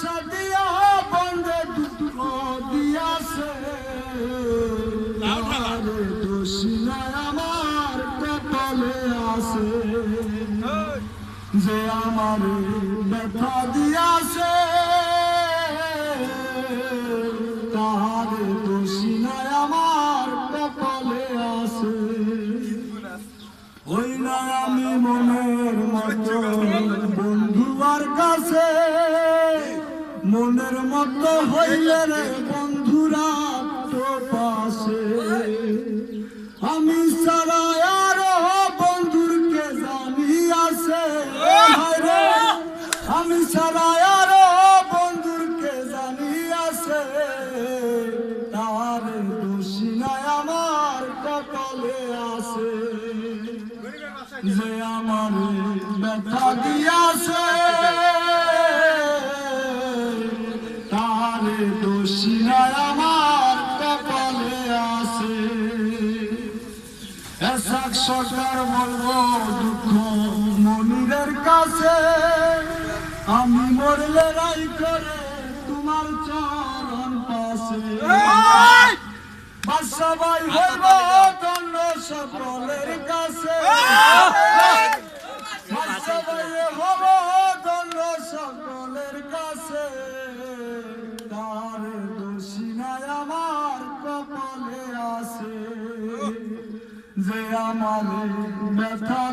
বাসা দিয়া বন্ধে দুঃখ দিয়াছে দোষিনায় আমার কপালে আছে যে আমার ব্যথা দিয়াছে তাহার দোষিনায় আমার কপালে আছে ওই না আমি মনের মতো বন্ধুয়ার কাছে মনের মতো হইলে রে বন্ধুরা তো পাশে আমি সারা আরো বন্ধুরকে জানি আছে আমি সারা আরো বন্ধুরকে জানি আছে তার দোষিনায় আমার কপালে আছে যে আমার ব্যথা দিয়াছে তার দোষিনায় আমার কপালে আছে এসাক সরকার বলবো দুঃখ মনিরের কাছে আমি মরলে রাই করে তোমার চরণ পাশে বাসাবাই হইব ধন্য সকলের কাছে বাসাবাই হব ধন্য সকলের কাছে তার দোষিনায় আমার কপালে আছে যে আমার ব্যথা